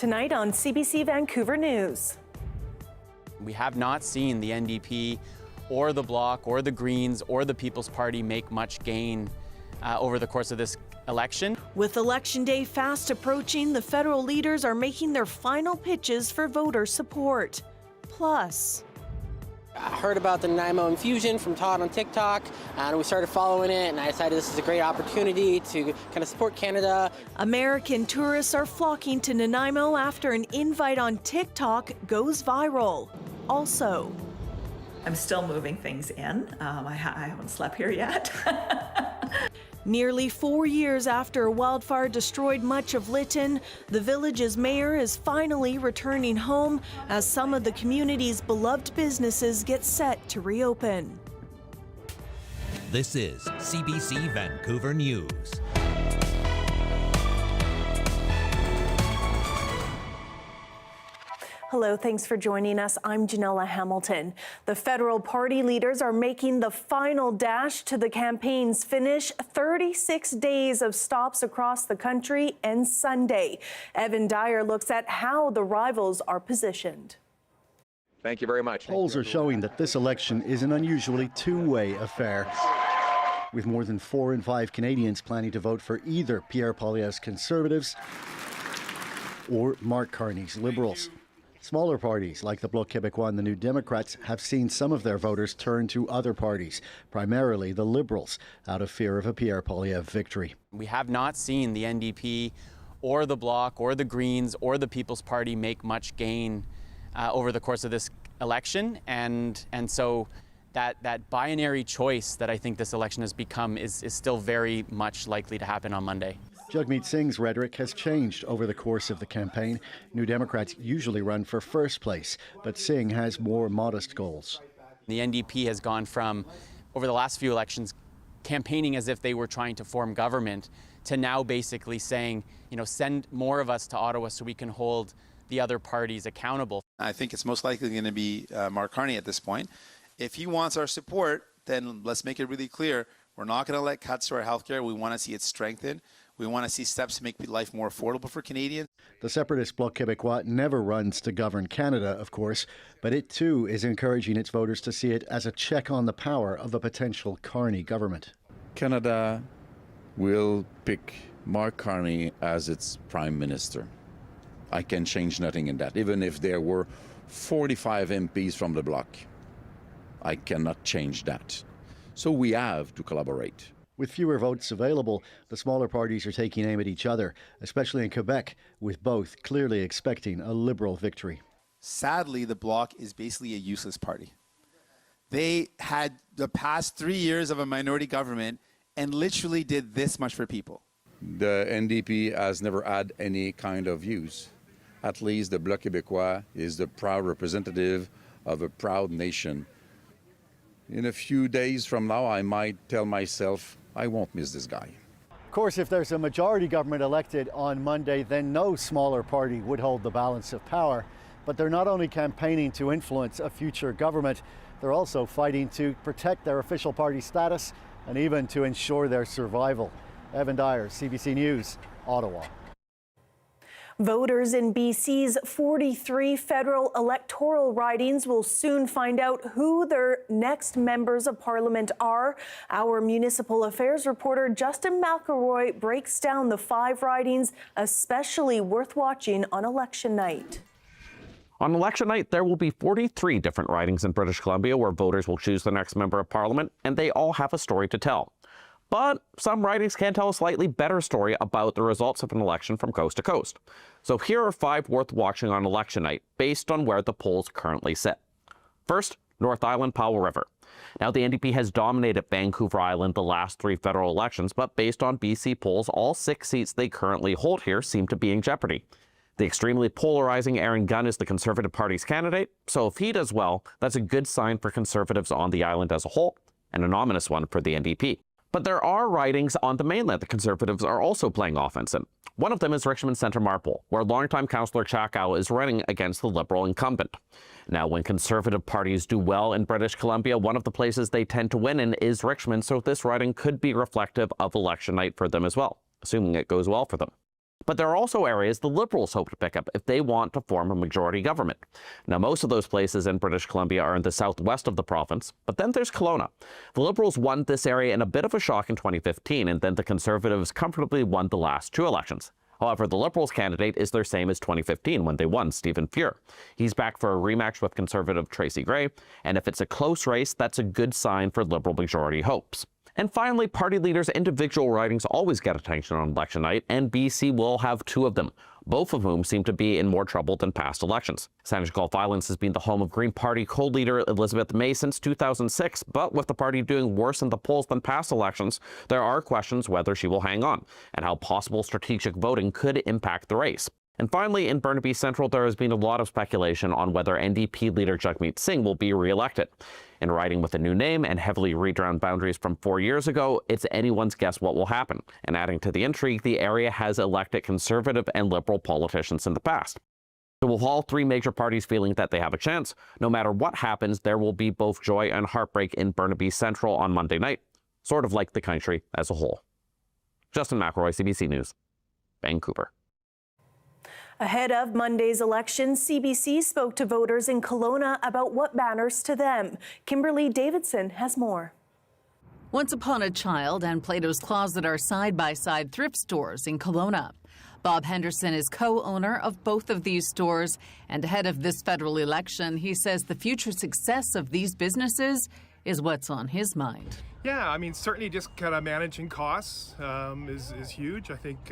Tonight on CBC Vancouver News. We have not seen the NDP or the Bloc or the Greens or the People's Party make much gain over the course of this election. With Election Day fast approaching, the federal leaders are making their final pitches for voter support. Plus, I heard about the Nanaimo infusion from Todd on TikTok, and we started following it, and I decided this is a great opportunity to kind of support Canada. American tourists are flocking to Nanaimo after an invite on TikTok goes viral. Also, I'm still moving things in. I haven't slept here yet. nearly 4 years after a wildfire destroyed much of Lytton, the village's mayor is finally returning home as some of the community's beloved businesses get set to reopen. This is CBC Vancouver News. Hello, thanks for joining us. I'm Janella Hamilton. The federal party leaders are making the final dash to the campaign's finish. 36 days of stops across the country and Sunday. Evan Dyer looks at how the rivals are positioned. Thank you very much. Polls are showing that this election is an unusually two-way affair, with more than 4 in 5 Canadians planning to vote for either Pierre Poilievre's Conservatives or Mark Carney's Liberals. Smaller parties like the Bloc Québécois and the New Democrats have seen some of their voters turn to other parties, primarily the Liberals, out of fear of a Pierre Poilievre victory. We have not seen the NDP or the Bloc or the Greens or the People's Party make much gain over the course of this election, and so that binary choice that I think this election has become is still very much likely to happen on Monday. Jagmeet Singh's rhetoric has changed over the course of the campaign. New Democrats usually run for first place, but Singh has more modest goals. The NDP has gone from, over the last few elections, campaigning as if they were trying to form government, to now basically saying, send more of us to Ottawa so we can hold the other parties accountable. I think it's most likely going to be Mark Carney at this point. If he wants our support, then let's make it really clear. We're not going to let cuts to our healthcare. We want to see it strengthened. We want to see steps to make life more affordable for Canadians. The separatist Bloc Québécois never runs to govern Canada, of course, but it too is encouraging its voters to see it as a check on the power of a potential Carney government. Canada will pick Mark Carney as its prime minister. I can change nothing in that. Even if there were 45 MPs from the Bloc, I cannot change that. So we have to collaborate. With fewer votes available, the smaller parties are taking aim at each other, especially in Quebec, with both clearly expecting a Liberal victory. Sadly, the Bloc is basically a useless party. They had the past 3 years of a minority government and literally did this much for people. The NDP has never had any kind of views. At least the Bloc Québécois is the proud representative of a proud nation. In a few days from now, I might tell myself, I won't miss this guy. Of course, if there's a majority government elected on Monday, then no smaller party would hold the balance of power. But they're not only campaigning to influence a future government, they're also fighting to protect their official party status and even to ensure their survival. Evan Dyer, CBC News, Ottawa. Voters in BC's 43 federal electoral ridings will soon find out who their next members of parliament are. Our municipal affairs reporter Justin McElroy breaks down the 5 ridings especially worth watching on election night. On election night, there will be 43 different ridings in British Columbia where voters will choose the next member of parliament, and they all have a story to tell. But some ridings can tell a slightly better story about the results of an election from coast to coast. So here are 5 worth watching on election night, based on where the polls currently sit. First, North Island, Powell River. Now, the NDP has dominated Vancouver Island the last 3 federal elections, but based on BC polls, all 6 seats they currently hold here seem to be in jeopardy. The extremely polarizing Aaron Gunn is the Conservative Party's candidate, so if he does well, that's a good sign for Conservatives on the island as a whole, and an ominous one for the NDP. But there are ridings on the mainland the Conservatives are also playing offense in. One of them is Richmond Centre Marpole, where longtime Councillor Chakow is running against the Liberal incumbent. Now, when Conservative parties do well in British Columbia, one of the places they tend to win in is Richmond, so this riding could be reflective of election night for them as well, assuming it goes well for them. But there are also areas the Liberals hope to pick up if they want to form a majority government. Now, most of those places in British Columbia are in the southwest of the province, but then there's Kelowna. The Liberals won this area in a bit of a shock in 2015, and then the Conservatives comfortably won the last two elections. However, the Liberals candidate is their same as 2015 when they won, Stephen Fuhr. He's back for a rematch with Conservative Tracy Gray, and if it's a close race, that's a good sign for Liberal majority hopes. And finally, party leaders' individual ridings always get attention on election night, and BC will have two of them, both of whom seem to be in more trouble than past elections. Saanich Gulf Islands has been the home of Green Party co-leader Elizabeth May since 2006, but with the party doing worse in the polls than past elections, there are questions whether she will hang on, and how possible strategic voting could impact the race. And finally, in Burnaby Central, there has been a lot of speculation on whether NDP leader Jagmeet Singh will be re-elected. In riding with a new name and heavily redrawn boundaries from 4 years ago, it's anyone's guess what will happen. And adding to the intrigue, the area has elected Conservative and Liberal politicians in the past. So with all three major parties feeling that they have a chance, no matter what happens, there will be both joy and heartbreak in Burnaby Central on Monday night, sort of like the country as a whole. Justin McElroy, CBC News, Vancouver. Ahead of Monday's election, CBC spoke to voters in Kelowna about what matters to them. Kimberly Davidson has more. Once Upon a Child and Plato's Closet are side-by-side thrift stores in Kelowna. Bob Henderson is co-owner of both of these stores, and ahead of this federal election, he says the future success of these businesses is what's on his mind. Yeah, I mean, certainly just kind of managing costs is huge. I think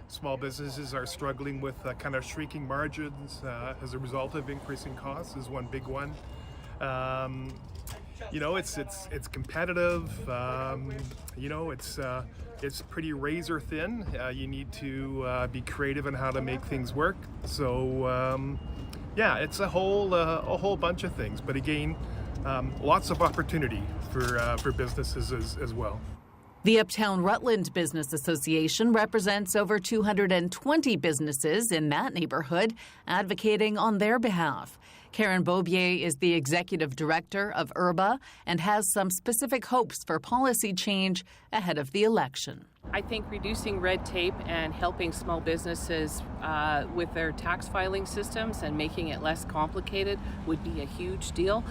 small businesses are struggling with kind of shrinking margins as a result of increasing costs is one big one. You know, it's competitive. You know, it's pretty razor thin. You need to be creative in how to make things work. So yeah, it's a whole bunch of things. But again, lots of opportunity for businesses as well. The Uptown Rutland Business Association represents over 220 businesses in that neighborhood, advocating on their behalf. Karen Beaubier is the executive director of URBA and has some specific hopes for policy change ahead of the election. I think reducing red tape and helping small businesses with their tax filing systems and making it less complicated would be a huge deal.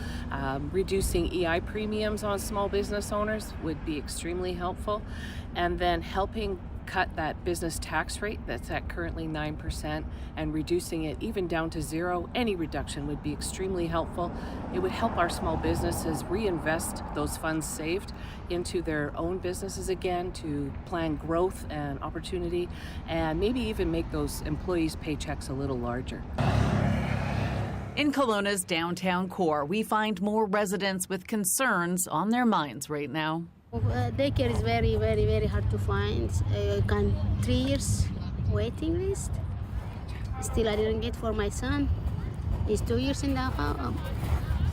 Reducing EI premiums on small business owners would be extremely helpful. And then helping cut that business tax rate that's at currently 9% and reducing it even down to zero. Any reduction would be extremely helpful. It would help our small businesses reinvest those funds saved into their own businesses again to plan growth and opportunity, and maybe even make those employees' paychecks a little larger. In Kelowna's downtown core, we find more residents with concerns on their minds right now. Daycare is very, very, very hard to find. 3 years waiting list. Still, I didn't get for my son. He's 2 years in the house,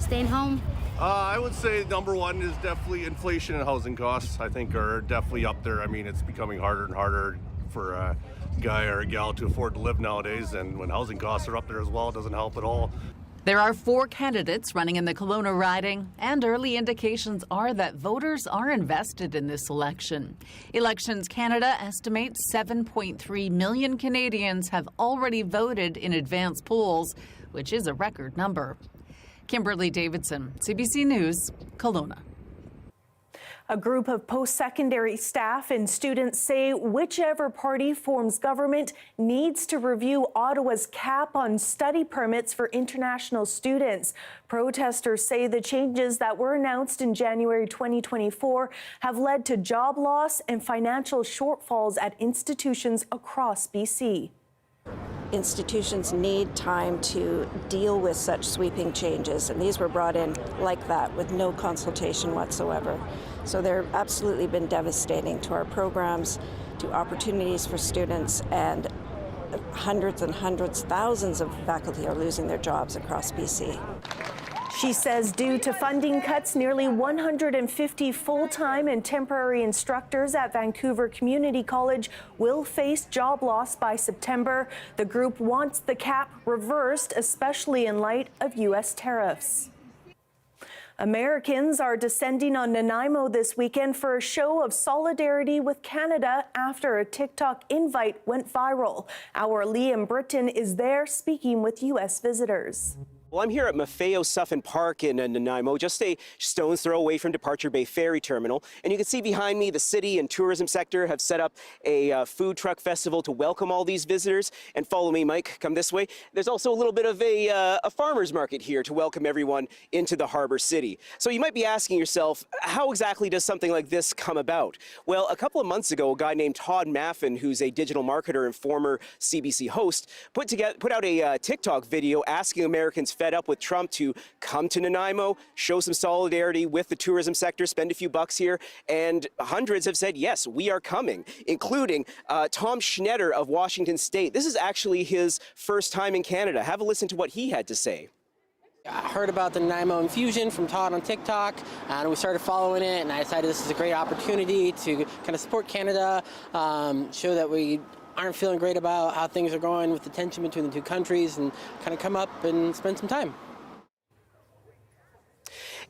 staying home. I would say number one is definitely inflation and housing costs. I think are definitely up there. I mean, it's becoming harder and harder for a guy or a gal to afford to live nowadays, and when housing costs are up there as well, it doesn't help at all. There are 4 candidates running in the Kelowna riding, and early indications are that voters are invested in this election. Elections Canada estimates 7.3 million Canadians have already voted in advance polls, which is a record number. Kimberly Davidson, CBC News, Kelowna. A group of post-secondary staff and students say whichever party forms government needs to review Ottawa's cap on study permits for international students. Protesters say the changes that were announced in January 2024 have led to job loss and financial shortfalls at institutions across BC. Institutions need time to deal with such sweeping changes, and these were brought in like that with no consultation whatsoever. So they're absolutely been devastating to our programs, to opportunities for students, and hundreds and hundreds, thousands of faculty are losing their jobs across BC. She says due to funding cuts, nearly 150 full-time and temporary instructors at Vancouver Community College will face job loss by September. The group wants the cap reversed, especially in light of U.S. tariffs. Americans are descending on Nanaimo this weekend for a show of solidarity with Canada after a TikTok invite went viral. Our Liam Britton is there speaking with U.S. visitors. Well, I'm here at Maffeo Suffin Park in Nanaimo, just a stone's throw away from Departure Bay Ferry Terminal. And you can see behind me the city and tourism sector have set up a food truck festival to welcome all these visitors. And follow me, Mike, come this way. There's also a little bit of a farmer's market here to welcome everyone into the harbor city. So you might be asking yourself, how exactly does something like this come about? Well, a couple of months ago, a guy named Todd Maffin, who's a digital marketer and former CBC host, put out a TikTok video asking Americans fed up with Trump to come to Nanaimo, show some solidarity with the tourism sector, spend a few bucks here, and hundreds have said, yes, we are coming, including Tom Schneider of Washington State. This is actually his first time in Canada. Have a listen to what he had to say. I heard about the Nanaimo infusion from Todd on TikTok, and we started following it, and I decided this is a great opportunity to kind of support Canada, show that we aren't feeling great about how things are going with the tension between the two countries, and kind of come up and spend some time.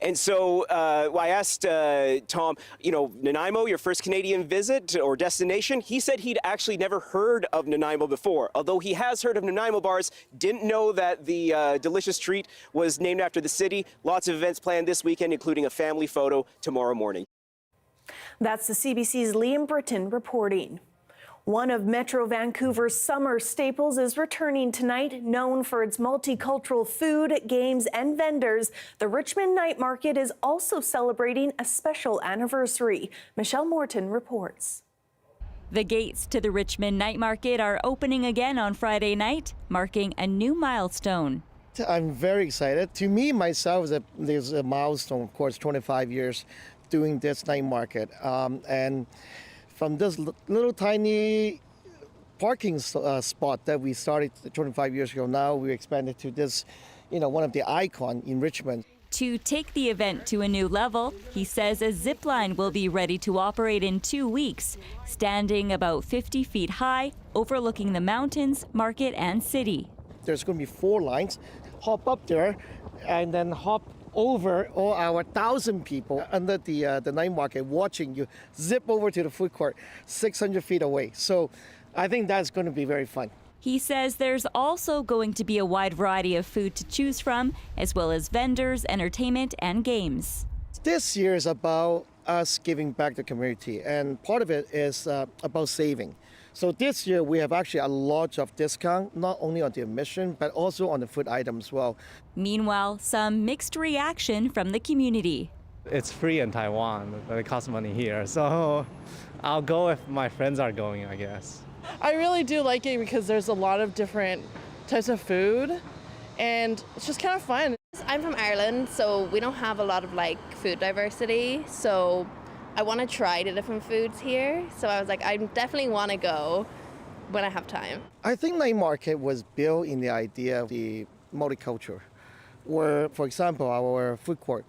And so I asked Tom, Nanaimo, your first Canadian visit or destination? He said he'd actually never heard of Nanaimo before, although he has heard of Nanaimo bars, didn't know that the delicious treat was named after the city. Lots of events planned this weekend, including a family photo tomorrow morning. That's the CBC's Liam Britton reporting. One of Metro Vancouver's summer staples is returning tonight. Known for its multicultural food, games, and vendors, the Richmond Night Market is also celebrating a special anniversary. Michelle Morton reports. The gates to the Richmond Night Market are opening again on Friday night, marking a new milestone. I'm very excited. To me, myself, there's a milestone, of course, 25 years doing this night market. And from this little tiny parking spot that we started 25 years ago, now we expanded to this, one of the icon in Richmond. To take the event to a new level, he says a zip line will be ready to operate in 2 weeks, standing about 50 feet high, overlooking the mountains, market, and city. There's going to be 4 lines. Hop up there and then hop over all our 1,000 people under the night market watching you zip over to the food court 600 feet away. So I think that's going to be very fun. He says there's also going to be a wide variety of food to choose from, as well as vendors, entertainment, and games. This year is about us giving back to the community, and part of it is about saving. So this year we have actually a lot of discount, not only on the admission, but also on the food items as well. Meanwhile, some mixed reaction from the community. It's free in Taiwan, but it costs money here. So I'll go if my friends are going, I guess. I really do like it because there's a lot of different types of food, and it's just kind of fun. I'm from Ireland, so we don't have a lot of food diversity. So I want to try the different foods here, so I was like, I definitely want to go when I have time. I think night market was built in the idea of the multicultural, where, for example, our food court,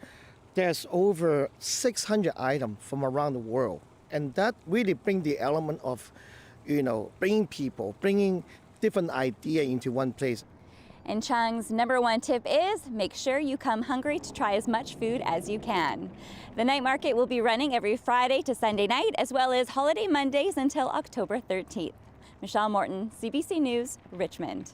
there's over 600 items from around the world, and that really brings the element of, bringing people, bringing different ideas into one place. And Chang's #1 tip is make sure you come hungry to try as much food as you can. The night market will be running every Friday to Sunday night, as well as holiday Mondays until October 13th. Michelle Morton, CBC News, Richmond.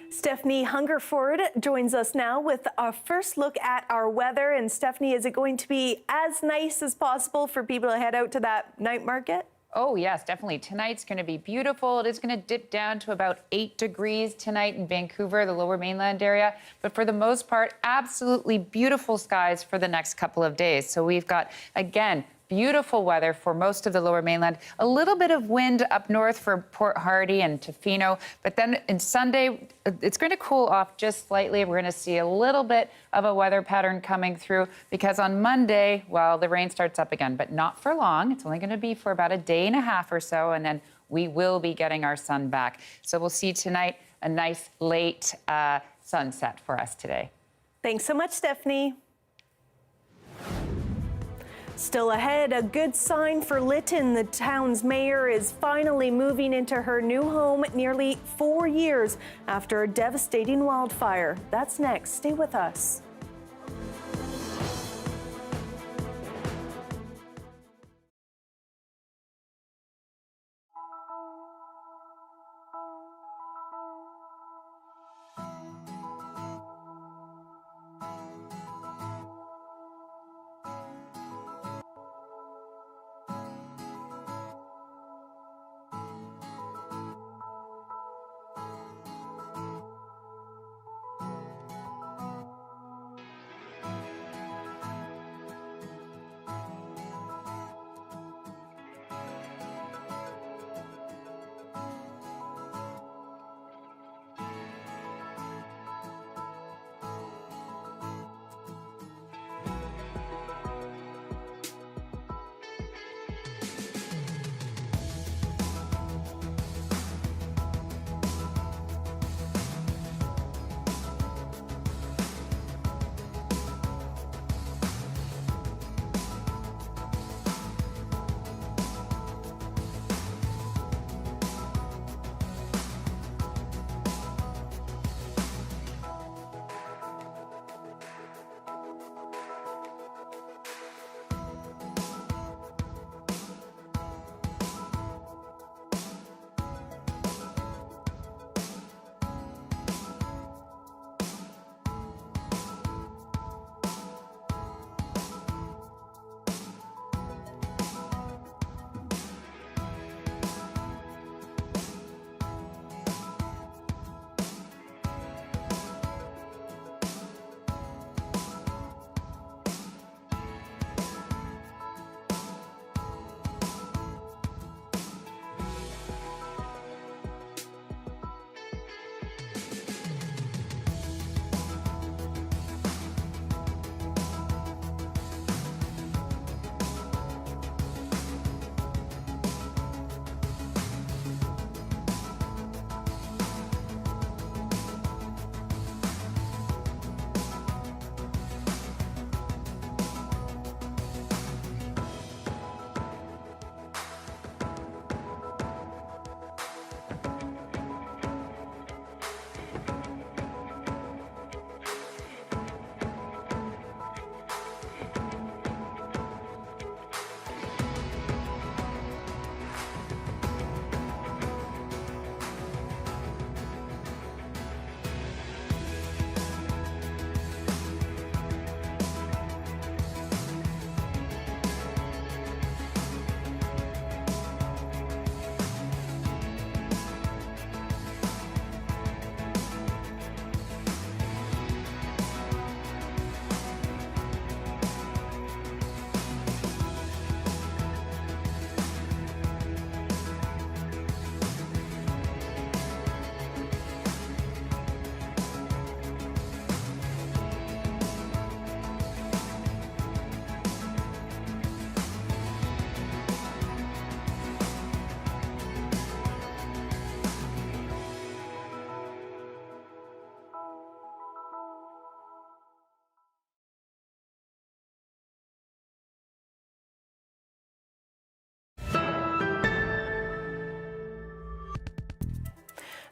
Stephanie Hungerford joins us now with a first look at our weather. And Stephanie, is it going to be as nice as possible for people to head out to that night market? Oh, yes, definitely. Tonight's going to be beautiful. It is going to dip down to about 8 degrees tonight in Vancouver, the lower mainland area. But for the most part, absolutely beautiful skies for the next couple of days. So we've got, again, beautiful weather for most of the lower mainland. A little bit of wind up north for Port Hardy and Tofino. But then in Sunday, it's going to cool off just slightly. We're going to see a little bit of a weather pattern coming through because on Monday, well, the rain starts up again, but not for long. It's only going to be for about a day and a half or so, and then we will be getting our sun back. So we'll see tonight a nice late sunset for us today. Thanks so much, Stephanie. Still ahead, a good sign for Lytton. The town's mayor is finally moving into her new home nearly 4 years after a devastating wildfire. That's next. Stay with us.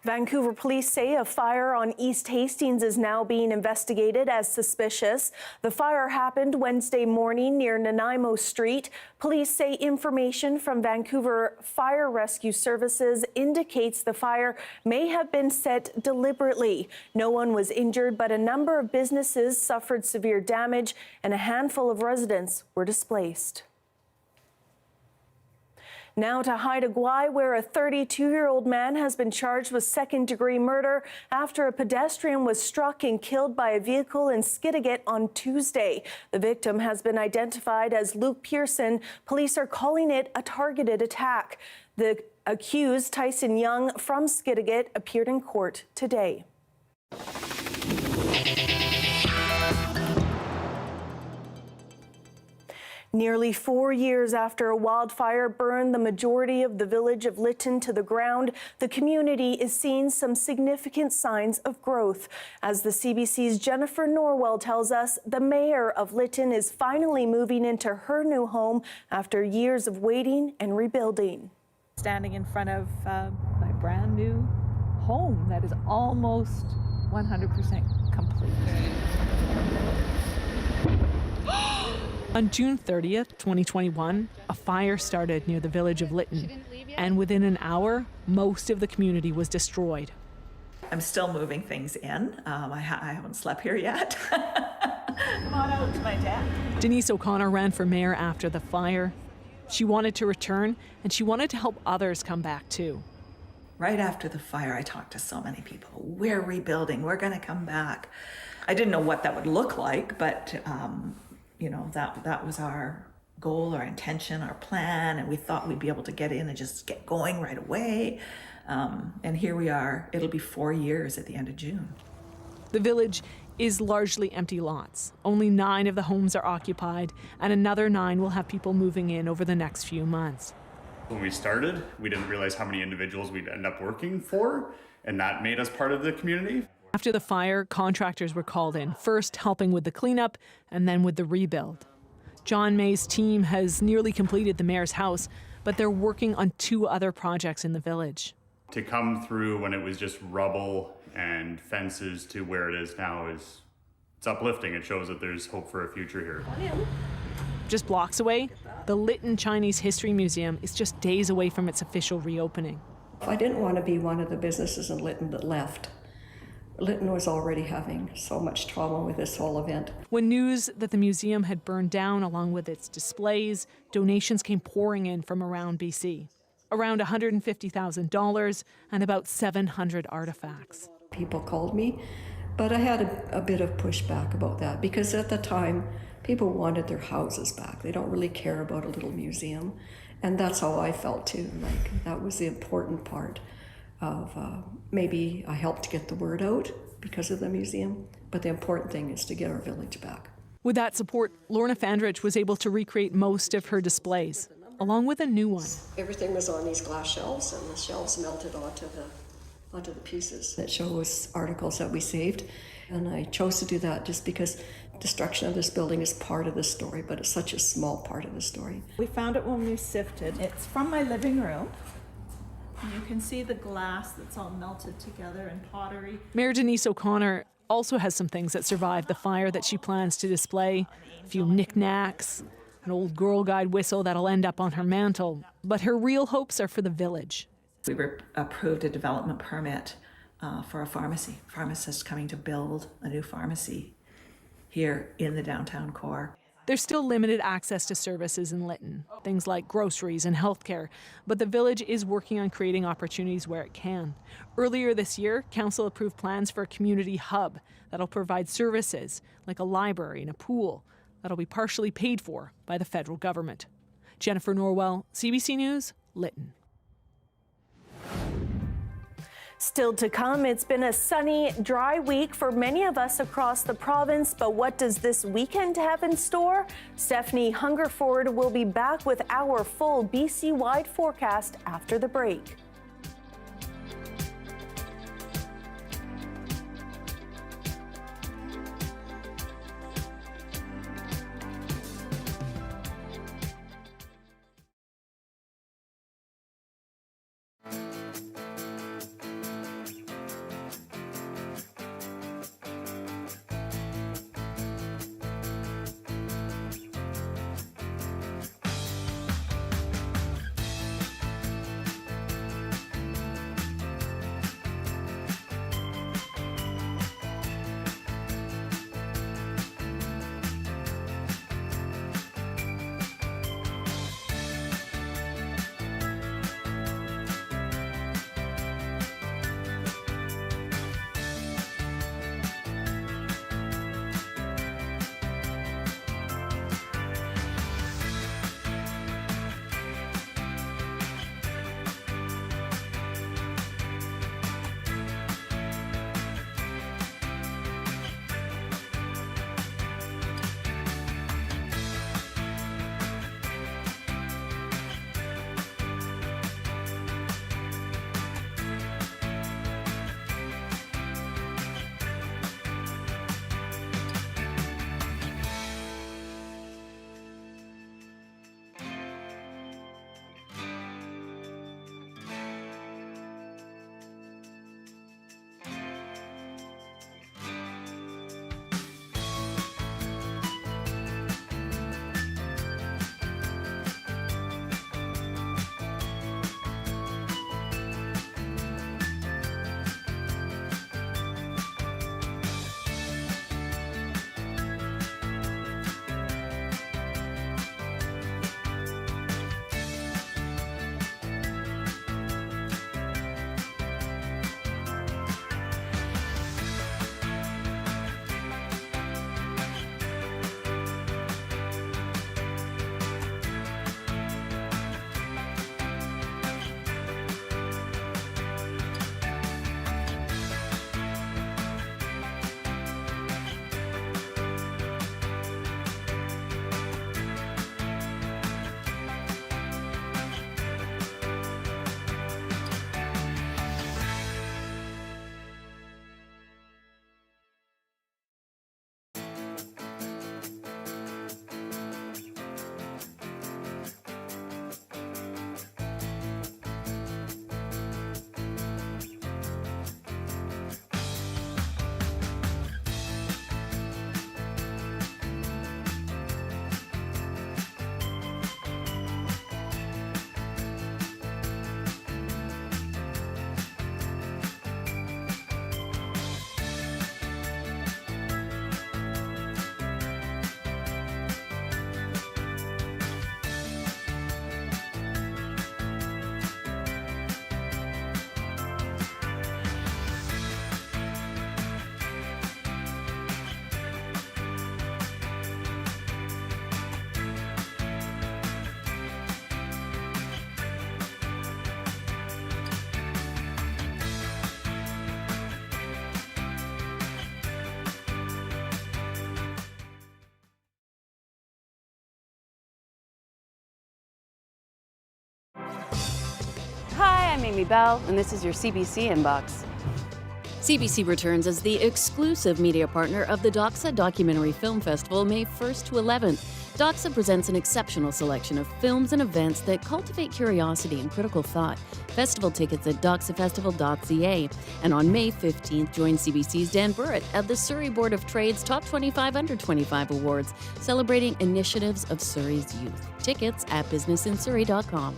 Vancouver police say a fire on East Hastings is now being investigated as suspicious. The fire happened Wednesday morning near Nanaimo Street. Police say information from Vancouver Fire Rescue Services indicates the fire may have been set deliberately. No one was injured, but a number of businesses suffered severe damage and a handful of residents were displaced. Now to Haida Gwaii, where a 32-year-old man has been charged with second-degree murder after a pedestrian was struck and killed by a vehicle in Skidegate on Tuesday. The victim has been identified as Luke Pearson. Police are calling it a targeted attack. The accused, Tyson Young from Skidegate, appeared in court today. Nearly 4 years after a wildfire burned the majority of the village of Lytton to the ground, the community is seeing some significant signs of growth. As the CBC's Jennifer Norwell tells us, the mayor of Lytton is finally moving into her new home after years of waiting and rebuilding. Standing in front of my brand new home that is almost 100% complete. On June 30th, 2021, a fire started near the village of Lytton, and within an hour, most of the community was destroyed. I'm still moving things in. I haven't slept here yet. Come on out to my deck. Denise O'Connor ran for mayor after the fire. She wanted to return, and she wanted to help others come back too. Right after the fire, I talked to so many people. We're rebuilding. We're going to come back. I didn't know what that would look like, but you know, that was our goal, our intention, our plan, and we thought we'd be able to get in and just get going right away. And here we are. It'll be 4 years at the end of June. The village is largely empty lots. Only 9 of the homes are occupied, and another 9 will have people moving in over the next few months. When we started, we didn't realize how many individuals we'd end up working for, and that made us part of the community. After the fire, contractors were called in, first helping with the cleanup and then with the rebuild. John May's team has nearly completed the mayor's house, but they're working on 2 other projects in the village. To come through when it was just rubble and fences to where it is now it's uplifting. It shows that there's hope for a future here. Just blocks away, the Lytton Chinese History Museum is just days away from its official reopening. I didn't want to be one of the businesses in Lytton that left. Lytton was already having so much trauma with this whole event. When news that the museum had burned down along with its displays, donations came pouring in from around BC. Around $150,000 and about 700 artifacts. People called me, but I had a bit of pushback about that because at the time, people wanted their houses back. They don't really care about a little museum. And that's how I felt too. Like that was the important part of maybe I helped get the word out because of the museum, but the important thing is to get our village back. With that support, Lorna Fandrich was able to recreate most of her displays, along with a new one. Everything was on these glass shelves, and the shelves melted onto the pieces. It shows articles that we saved, and I chose to do that just because destruction of this building is part of the story, but it's such a small part of the story. We found it when we sifted. It's from my living room. You can see the glass that's all melted together and pottery. Mayor Denise O'Connor also has some things that survived the fire that she plans to display. A few knickknacks, an old Girl Guide whistle that'll end up on her mantle. But her real hopes are for the village. We were approved a development permit for a pharmacy. Pharmacists coming to build a new pharmacy here in the downtown core. There's still limited access to services in Lytton, things like groceries and healthcare, but the village is working on creating opportunities where it can. Earlier this year, council approved plans for a community hub that'll provide services like a library and a pool that'll be partially paid for by the federal government. Jennifer Norwell, CBC News, Lytton. Still to come, it's been a sunny, dry week for many of us across the province, but what does this weekend have in store? Stephanie Hungerford will be back with our full BC-wide forecast after the break. Hi, I'm Amy Bell, and this is your CBC Inbox. CBC returns as the exclusive media partner of the Doxa Documentary Film Festival, May 1st to 11th. Doxa presents an exceptional selection of films and events that cultivate curiosity and critical thought. Festival tickets at doxafestival.ca. And on May 15th, join CBC's Dan Burrett at the Surrey Board of Trade's Top 25 Under 25 Awards, celebrating initiatives of Surrey's youth. Tickets at businessinsurrey.com.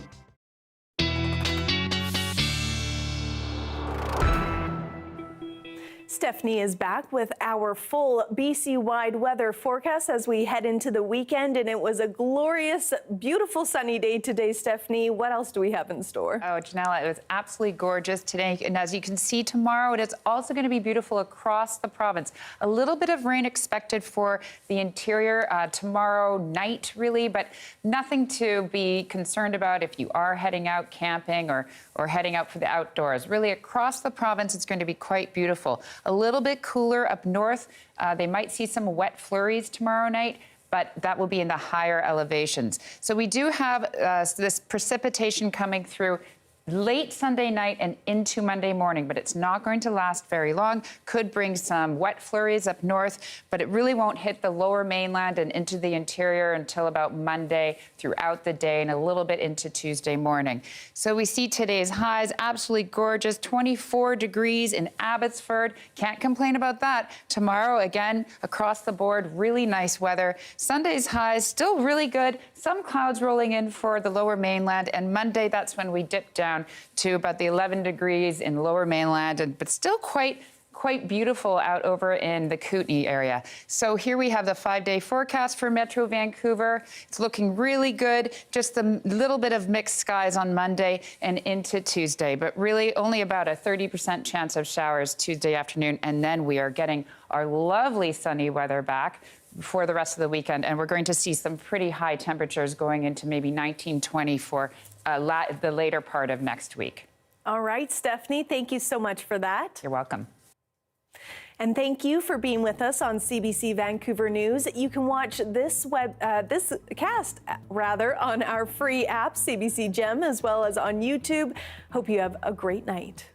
Stephanie is back with our full BC-wide weather forecast as we head into the weekend, and it was a glorious, beautiful sunny day today. Stephanie, what else do we have in store? Oh, Janella, it was absolutely gorgeous today, and as you can see tomorrow, it is also going to be beautiful across the province. A little bit of rain expected for the interior tomorrow night, really, but nothing to be concerned about if you are heading out camping or heading out for the outdoors. Really, across the province, it's going to be quite beautiful. A little bit cooler up north. They might see some wet flurries tomorrow night, but that will be in the higher elevations. So we do have this precipitation coming through late Sunday night and into Monday morning, but it's not going to last very long. Could bring some wet flurries up north, but it really won't hit the lower mainland and into the interior until about Monday throughout the day and a little bit into Tuesday morning. So we see today's highs, absolutely gorgeous, 24 degrees in Abbotsford. Can't complain about that. Tomorrow, again, across the board, really nice weather. Sunday's highs, still really good. Some clouds rolling in for the lower mainland, and Monday, that's when we dip down to about the 11 degrees in lower mainland, but still quite beautiful out over in the Kootenay area. So here we have the 5-day forecast for Metro Vancouver. It's looking really good. Just a little bit of mixed skies on Monday and into Tuesday, but really only about a 30% chance of showers Tuesday afternoon. And then we are getting our lovely sunny weather back for the rest of the weekend. And we're going to see some pretty high temperatures going into maybe 19, 20 for the later part of next week. All right, Stephanie, thank you so much for that. You're welcome. And thank you for being with us on CBC Vancouver News. You can watch this cast on our free app, CBC Gem, as well as on YouTube. Hope you have a great night.